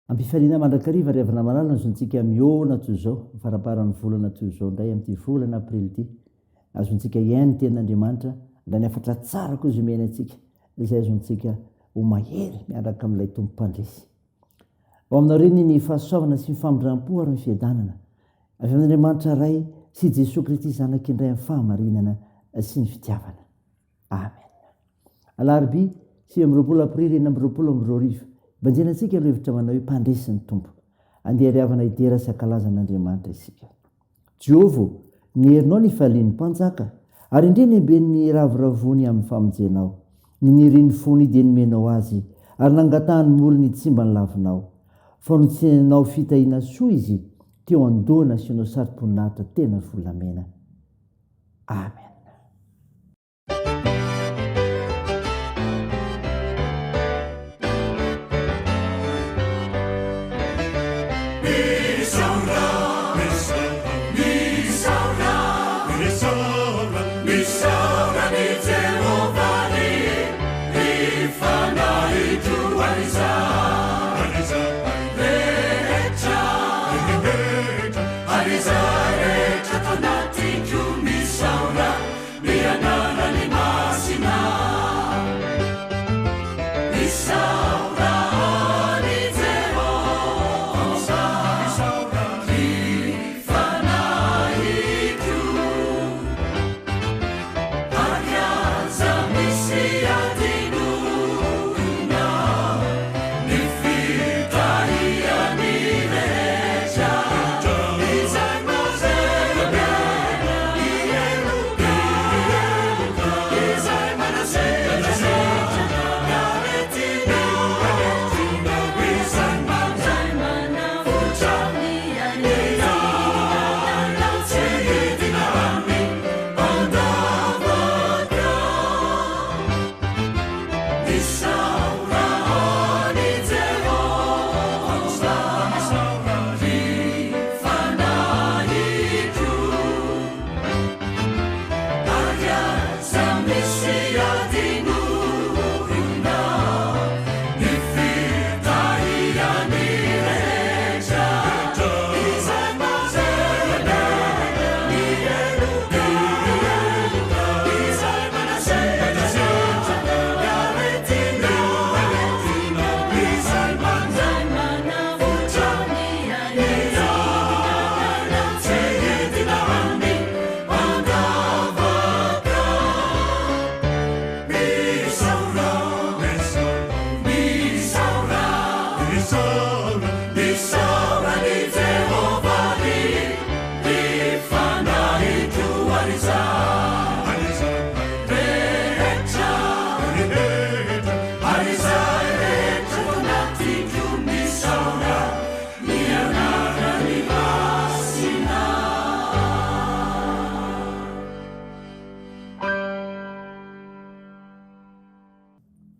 Ampifaliana mandrakariva ry avana malala azontsika miona toy izao faraparan'ny volana toy izao indray amin'ity volana aprily ity azontsika iainy ten'Andriamanitra nda ny afatra tsara koa izy omena antsika izay azontsika ho mahery miaraka amin'ilay tompo-pandresy. Ao aminareny ny fahasoavana sy mifamindram-po ary ny fiadanana avy amin'Andriamanitra ray sy Jesosy Kristy zanak'indray amin'ny fahamarinana sy ny fitiavana. Amen. Alarobia 9 aprily 2022 banjena antsika amin'ireo hevitra manao hoe mpandresy ny tompo. Andeha riavana idera sy ankalazan'Andriamanitra isika. Jehova, ny herinao ny falian'ny mpanjaka ary indreny emben'ny raviravony amin'ny famonjenao. Ny niriny fony dia nomenao azy ary nangatahany molony tsy mba nilavinao. Fanotsenanao fitahiana soa izy teo andoana asianao sari-poninahitra tena volamena. Amen.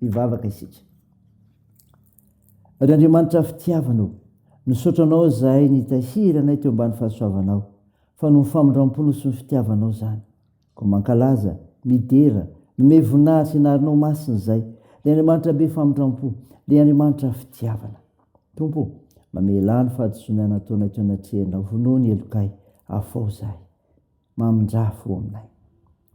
Ivavaka isika. Ry Andriamanitra fitiavanao, nisotranao zahay nitahiranay teo ambany fahasoavanao, fa no famindram-pony sy ny fitiavanao zany. Ko mankalaza, midera, nome voninahitra inarinao masiny zay, le Andriamanitra be famindram-po, le Andriamanitra fitiavana. Tompo, mamelany fahadisoana nataonay teo anatrehana, vonoa ny elokay, afao zahay, mamindrafo aminay.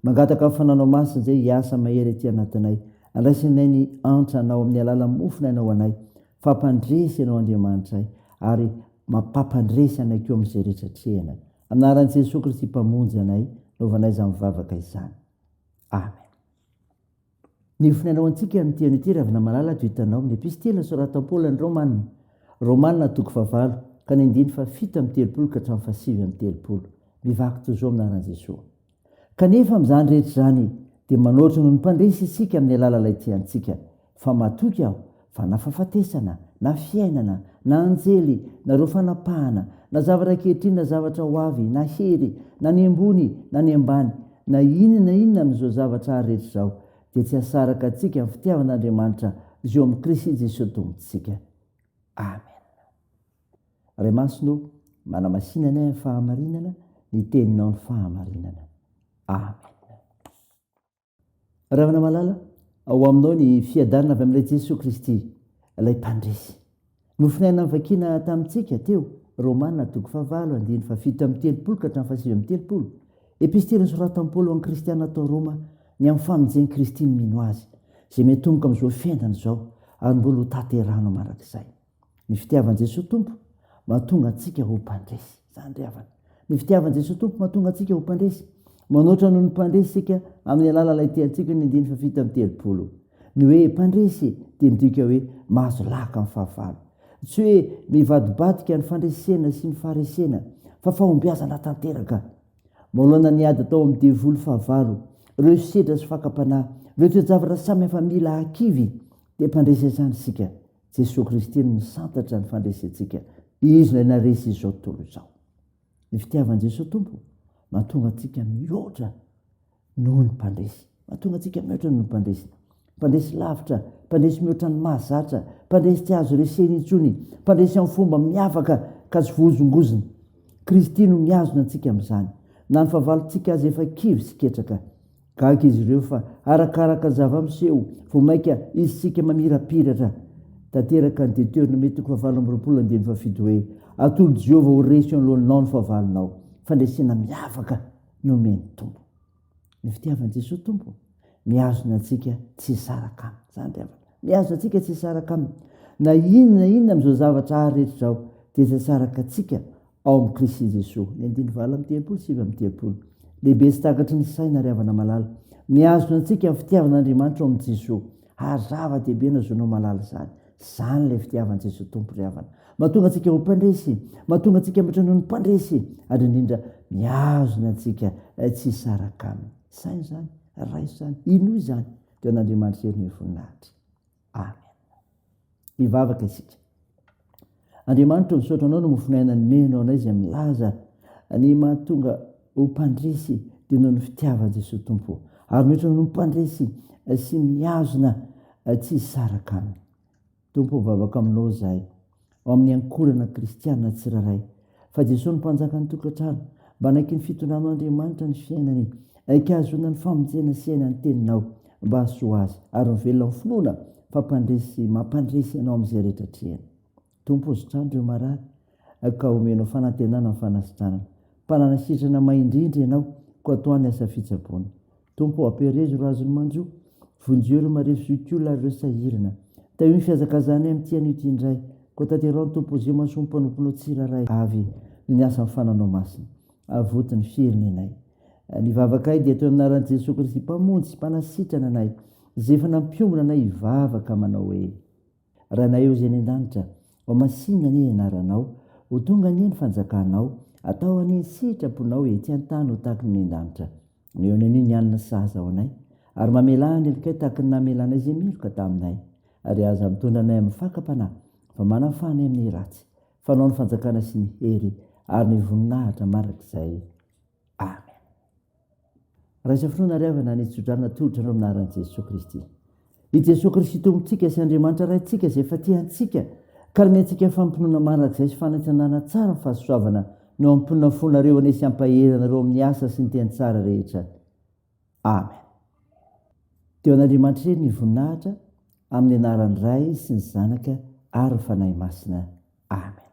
Mangataka fananao masiny zay hiasa mahery aty anatinay, andraisinay ny antranao amin'ny alala mofonanao anay, fampandresy anao Andriamanitra ay, ary mampampandresy anay keo amin'izay rehetra trehana. Anaran'i Jesosy Kristy mpamonjy anay, naovanay izany mivavaka izany. Amen. Ny finainao antsika amin'ny teny ity ravina malala to hitanao amin'ny epistila soratan'i Paoly ny Romanina. Romanina 9 ka ny 7 amin'ny telopolo ka hatramin'ny 7 amin'ny telopolo. Mivaky toy izao aminaran'i Jesosy. Kanefa amin'izany rehetra izany dia manoatra no ny mpandresy isika amin'ny alalalay tiantsika, fa matoky aho fa na fahafatesana, na fiainana, na anjely, na reo fanapahana, na zavatra kehitriny, na zavatra ho avy, na hery, na ny ambony, na ny ambany, na inona amin'izao zavatra rehetra izao, dia tsy hasaraka antsika amin'ny fitiavan'Andriamanitra izay eo amin'ny Kristy Jesosy tompontsika. Amen. Ray masino, manamasinana ny fahamarinana, ny teninao ny fahamarinana. Amen. Ravina malala, ao aminao ny fiadanana avy amin'ilay Jesosy Kristy, ilay mpandresy. nofinaina nivakina tamintsika teo Romana 7:7 ka 7:7 epistiriny soratany Paoly ho an'ny kristiana atao Roma ny amin'ny famonjeny Kristy ny mino azy izay metomboka amin'izao fiainana izao ary mbola ho tanterahana marak'izay. Ny fitiavan'i Jesosy Tompo mahatonga antsika ho mpandresy. Izany ry havana. Ny fitiavan'i Jesosy Tompo mahatonga antsika ho mpandresy. Manoatra noho ny mpandresy isika amin'ny alala ilay teantsika ny 7:7. Ny hoe mpandresy dia midika hoe mahazo laka amin'ny fahavalo. Tsy hoe mivadibadika ny fandresena sy ny faharesena fa fahombiazana tanteraka. Manoloana ny ady atao amin'ny devoly fahavalo, ireo sedra sy fakapanahy, ireo toejavatra samy hafa mila akivy dia mpandresy izany isika. Jesosy Kristy no misantatra ny fandresentsika. Izy ilay naresy izao tontolo izao. Ny fitiavan'i Jesosy Tompo mahatonga antsika mihoatra noho ny mpandresy. Mahatonga antsika mihoatra noho ny mpandresy. Mpandresy lavitra, mpandresy mihoatra ny mahazatra, mpandresy tsy azo resena intsony, mpandresy amin'ny fomba miavaka ka tsy voazongozina. Kristy no miazona antsika amin'izany. Na ny fahavalontsika azy efa kivy sy ketraka. Gaga izy ireo fa arakaraka zava-miseho vao maika izitsika mamirapiratra. Tanteraka ny Deuteronome 7:7 hoe atolo Jehova ho resy alohanao ny fahavalonao. Fandresena miavaka no meny Tompo. Ny fitiavan'i Jesosy Tompo miazona antsika tsy saraka aminy. Izany ry havana. Miazona antsika tsy saraka aminy. Na inona amin'izao zavatra rehetra izao dia tsy saraka antsika ao amin'ny Kristy Jesosy. Ny 9:7 lehibe sy takatry ny saina ry havana malala. Miazona antsika ny fitiavan'Andriamanitra ao amin'ny Jesosy. Zava-dehibe na zonao malala izany. Izany ilay fitiavan'i Jesosy Tompo ry havana. Mahatonga antsika ho mpandresy, mahatonga antsika mihoatra noho ny mpandresy, ary indrindra miazona antsika tsy saraka aminy. Saina izany, ray izany, ino izany dia an'Andriamanitra hery ny voninahitra. Amen. Hivavaka isika. Andriamanitra misaotra anao no mofinaina ny menao anay izay milaza ny mahatonga ho mpandresy dia noho ny fitiavan'i Jesosy Tompo. Ary mihoatra noho ny mpandresy sy miazona tsy saraka aminy. Tompo mivavaka aminao izahay ao amin'ny ankorana kristiana tsiraray. Fa Jesosy ny mpanjaka ny tokantrano mba naiky ny fitondran'Andriamanitra ny fiainany, hikazona ny famonjena sy aina ny teninao mba hahasoa azy ary mivelona amin'ny finoana fa mampandresy ianao amin'izay rehetra hatrehany. Tompo zotrandro ireo marary ka omenao fanantenana amin'ny fanasitranana. Mpananasitrana maindrindra ianao ko atoany asa fitsaboana. Tompo ampirezo ireo azony manjo, vonjeo ireo marefizokiolona ary ireo sahirana. Tavio ny fihazakazany amin'ny an'ity indray ko tanterao ny Tompo izay mahasoa mpanomponao tsiraray avy ny asa amin'ny fananao masina. Avoty ny firiny anay. Ny vavakay dia teo anaran'i Jesosy Kristy mpamonjy sy mpanasitrana anay, izay efa nampiombona anay hivavaka manao hoe: Ranay eo izay ny an-danitra, ao masinga anie anaranao, ho tonga anie ny fanjakanao, atao anie ny sitraponao ety an-tany ho tahaka ny an-danitra. Mehona anio ny anina saza ao anay, ary mamelany elikay tahaka ny namelanay izay miloka taminay, ary aza mitondra anay amin'ny fakapanahy, fa manafanay amin'ny ratsy. Fanao ny fanjakana sy ny hery ary ny voninahitra marak'izay. Amen. Raisa finoana ry havana ny tsodrana tolotra anao amin'ny anaran'i Jesosy Kristy. I Jesosy Kristy tompontsika sy Andriamanitra raintsika izay efa tiantsika ka miantsika fampinoana marak'izay sy fanantenana tsara ny fahasoavana no ampinona fonareo ane sy ampaheranareo amin'ny asa sy ny teny tsara rehetra. Amen. Teo an'Andriamanitra eny ny voninahitra amin'ny anaran'ny Ray sy ny Zanaka ary ny Fanahy Masina. Amen.